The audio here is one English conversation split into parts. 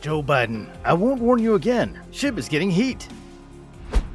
Joe Biden, I won't warn you again. SHIB is getting heat.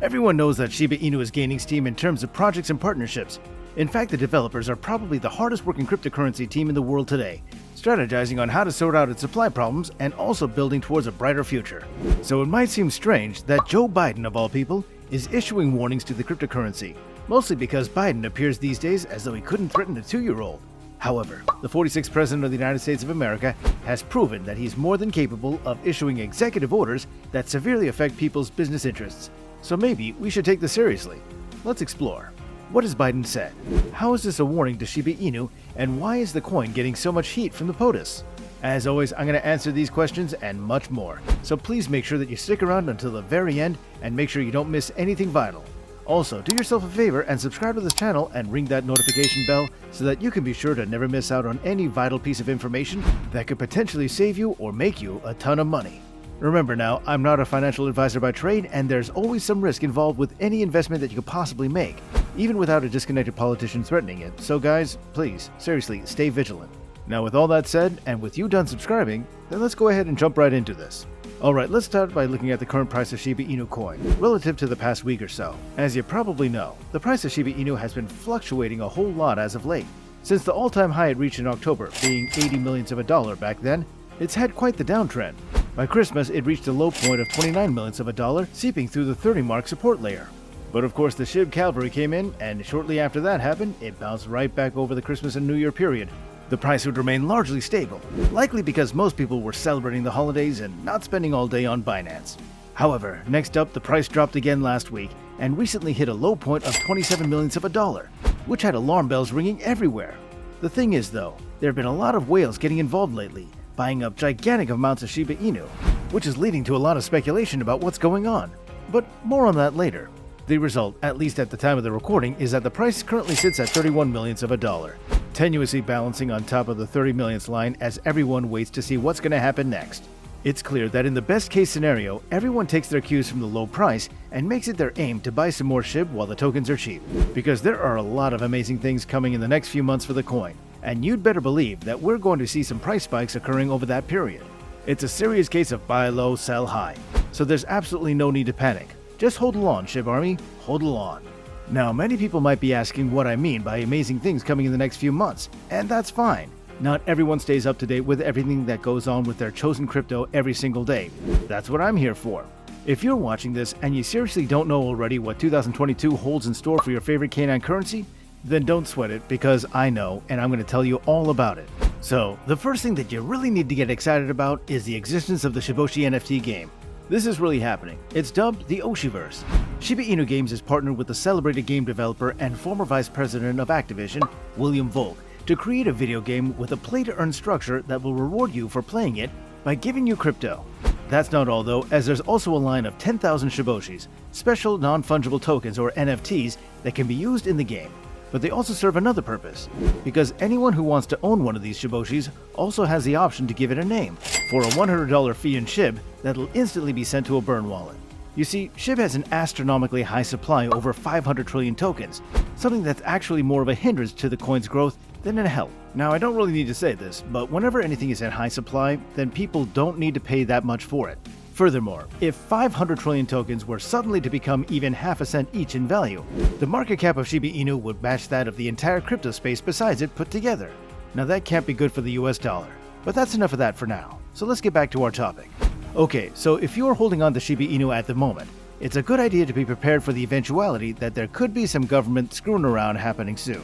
Everyone knows that Shiba Inu is gaining steam in terms of projects and partnerships. In fact, the developers are probably the hardest working cryptocurrency team in the world today, strategizing on how to sort out its supply problems and also building towards a brighter future. So it might seem strange that Joe Biden, of all people, is issuing warnings to the cryptocurrency, mostly because Biden appears these days as though he couldn't threaten a 2-year-old. However, the 46th President of the United States of America has proven that he's more than capable of issuing executive orders that severely affect people's business interests. So maybe we should take this seriously. Let's explore. What has Biden said? How is this a warning to Shiba Inu, and why is the coin getting so much heat from the POTUS? As always, I'm going to answer these questions and much more, so please make sure that you stick around until the very end and make sure you don't miss anything vital. Also, do yourself a favor and subscribe to this channel and ring that notification bell so that you can be sure to never miss out on any vital piece of information that could potentially save you or make you a ton of money. Remember now, I'm not a financial advisor by trade, and there's always some risk involved with any investment that you could possibly make, even without a disconnected politician threatening it. So guys, please, seriously, stay vigilant. Now with all that said, and with you done subscribing, then let's go ahead and jump right into this. Alright, let's start by looking at the current price of Shiba Inu coin, relative to the past week or so. As you probably know, the price of Shiba Inu has been fluctuating a whole lot as of late. Since the all-time high it reached in October, being 80 millions of a dollar back then, it's had quite the downtrend. By Christmas, it reached a low point of 29 millions of a dollar, seeping through the 30-mark support layer. But of course the SHIB cavalry came in, and shortly after that happened, it bounced right back over the Christmas and New Year period. The price would remain largely stable, likely because most people were celebrating the holidays and not spending all day on Binance. However, next up, the price dropped again last week and recently hit a low point of 27 millions of a dollar, which had alarm bells ringing everywhere. The thing is though, there have been a lot of whales getting involved lately, buying up gigantic amounts of Shiba Inu, which is leading to a lot of speculation about what's going on. But more on that later. The result, at least at the time of the recording, is that the price currently sits at 31 millions of a dollar, tenuously balancing on top of the 30 millions line as everyone waits to see what's going to happen next. It's clear that in the best case scenario, everyone takes their cues from the low price and makes it their aim to buy some more SHIB while the tokens are cheap, because there are a lot of amazing things coming in the next few months for the coin, and you'd better believe that we're going to see some price spikes occurring over that period. It's a serious case of buy low, sell high, so there's absolutely no need to panic. Just hodl on, SHIB Army, hodl on. Now, many people might be asking what I mean by amazing things coming in the next few months, and that's fine. Not everyone stays up to date with everything that goes on with their chosen crypto every single day. That's what I'm here for. If you're watching this and you seriously don't know already what 2022 holds in store for your favorite canine currency, then don't sweat it, because I know, and I'm going to tell you all about it. So, the first thing that you really need to get excited about is the existence of the Shiboshi NFT game. This is really happening. It's dubbed the Oshiverse. Shiba Inu Games is partnered with the celebrated game developer and former vice president of Activision, William Volk, to create a video game with a play-to-earn structure that will reward you for playing it by giving you crypto. That's not all though, as there's also a line of 10,000 Shiboshis, special non-fungible tokens or NFTs that can be used in the game. But they also serve another purpose, because anyone who wants to own one of these Shiboshis also has the option to give it a name, for a $100 fee in SHIB that'll instantly be sent to a burn wallet. You see, SHIB has an astronomically high supply, over 500 trillion tokens, something that's actually more of a hindrance to the coin's growth than a help. Now, I don't really need to say this, but whenever anything is in high supply, then people don't need to pay that much for it. Furthermore, if 500 trillion tokens were suddenly to become even half a cent each in value, the market cap of Shiba Inu would match that of the entire crypto space besides it put together. Now that can't be good for the US dollar. But that's enough of that for now, so let's get back to our topic. Okay, so if you're holding on to Shiba Inu at the moment, it's a good idea to be prepared for the eventuality that there could be some government screwing around happening soon.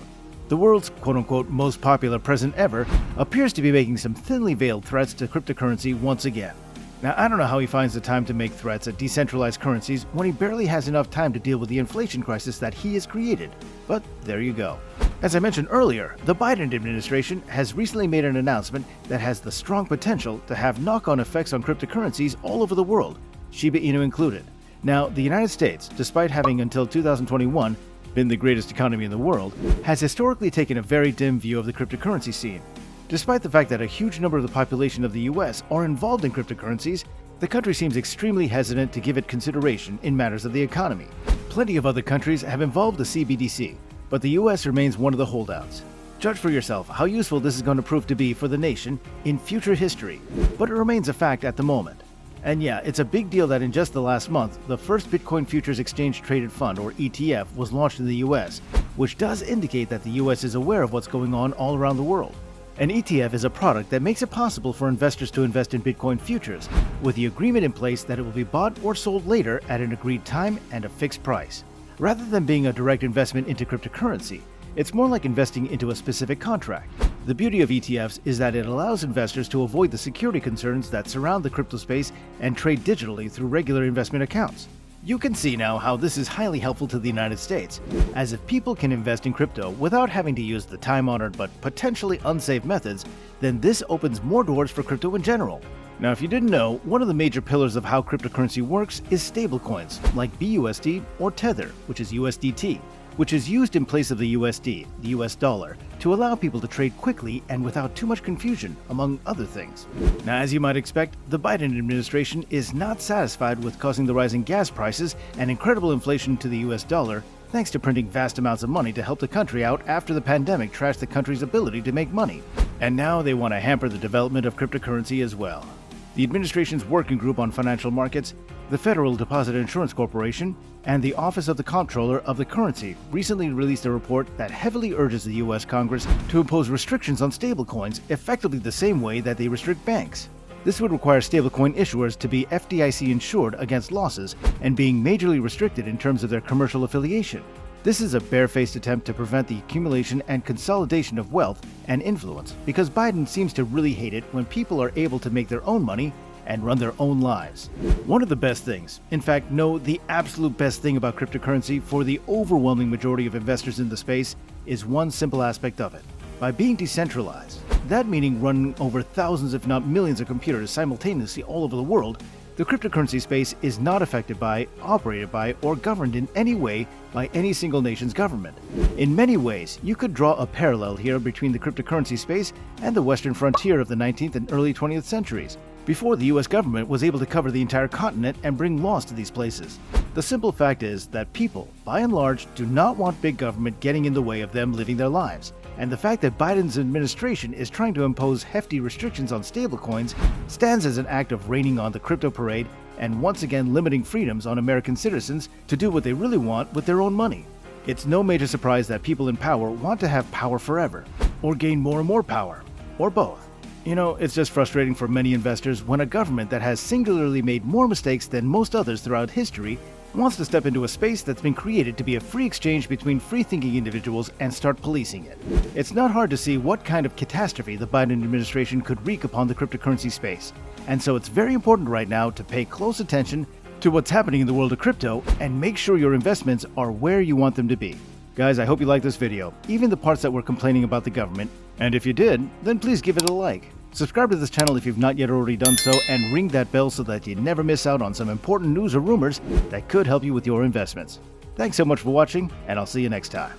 The world's quote-unquote most popular president ever appears to be making some thinly veiled threats to cryptocurrency once again. Now, I don't know how he finds the time to make threats at decentralized currencies when he barely has enough time to deal with the inflation crisis that he has created. But there you go. As I mentioned earlier, the Biden administration has recently made an announcement that has the strong potential to have knock-on effects on cryptocurrencies all over the world, Shiba Inu included. Now, the United States, despite having until 2021 been the greatest economy in the world, has historically taken a very dim view of the cryptocurrency scene. Despite the fact that a huge number of the population of the US are involved in cryptocurrencies, the country seems extremely hesitant to give it consideration in matters of the economy. Plenty of other countries have involved the CBDC, but the US remains one of the holdouts. Judge for yourself how useful this is going to prove to be for the nation in future history, but it remains a fact at the moment. And yeah, it's a big deal that in just the last month, the first Bitcoin Futures Exchange Traded Fund, or ETF, was launched in the US, which does indicate that the US is aware of what's going on all around the world. An ETF is a product that makes it possible for investors to invest in Bitcoin futures, with the agreement in place that it will be bought or sold later at an agreed time and a fixed price. Rather than being a direct investment into cryptocurrency, it's more like investing into a specific contract. The beauty of ETFs is that it allows investors to avoid the security concerns that surround the crypto space and trade digitally through regular investment accounts. You can see now how this is highly helpful to the United States, as if people can invest in crypto without having to use the time-honored but potentially unsafe methods, then this opens more doors for crypto in general. Now, if you didn't know, one of the major pillars of how cryptocurrency works is stablecoins, like BUSD or Tether, which is USDT, which is used in place of the USD, the US dollar, to allow people to trade quickly and without too much confusion, among other things. Now, as you might expect, the Biden administration is not satisfied with causing the rising gas prices and incredible inflation to the US dollar, thanks to printing vast amounts of money to help the country out after the pandemic trashed the country's ability to make money. And now they want to hamper the development of cryptocurrency as well. The administration's Working Group on Financial Markets, the Federal Deposit Insurance Corporation, and the Office of the Comptroller of the Currency recently released a report that heavily urges the U.S. Congress to impose restrictions on stablecoins effectively the same way that they restrict banks. This would require stablecoin issuers to be FDIC insured against losses and being majorly restricted in terms of their commercial affiliation. This is a barefaced attempt to prevent the accumulation and consolidation of wealth and influence, because Biden seems to really hate it when people are able to make their own money and run their own lives. One of the best things, in fact, no, the absolute best thing about cryptocurrency for the overwhelming majority of investors in the space is one simple aspect of it. By being decentralized, that meaning running over thousands if not millions of computers simultaneously all over the world, the cryptocurrency space is not affected by, operated by, or governed in any way by any single nation's government. In many ways, you could draw a parallel here between the cryptocurrency space and the western frontier of the 19th and early 20th centuries, before the US government was able to cover the entire continent and bring laws to these places. The simple fact is that people, by and large, do not want big government getting in the way of them living their lives. And the fact that Biden's administration is trying to impose hefty restrictions on stablecoins stands as an act of raining on the crypto parade and once again limiting freedoms on American citizens to do what they really want with their own money. It's no major surprise that people in power want to have power forever, or gain more and more power, or both. You know, it's just frustrating for many investors when a government that has singularly made more mistakes than most others throughout history wants to step into a space that's been created to be a free exchange between free-thinking individuals and start policing it. It's not hard to see what kind of catastrophe the Biden administration could wreak upon the cryptocurrency space, and so it's very important right now to pay close attention to what's happening in the world of crypto and make sure your investments are where you want them to be. Guys, I hope you liked this video, even the parts that were complaining about the government, and if you did, then please give it a like. Subscribe to this channel if you've not yet already done so, and ring that bell so that you never miss out on some important news or rumors that could help you with your investments. Thanks so much for watching, and I'll see you next time.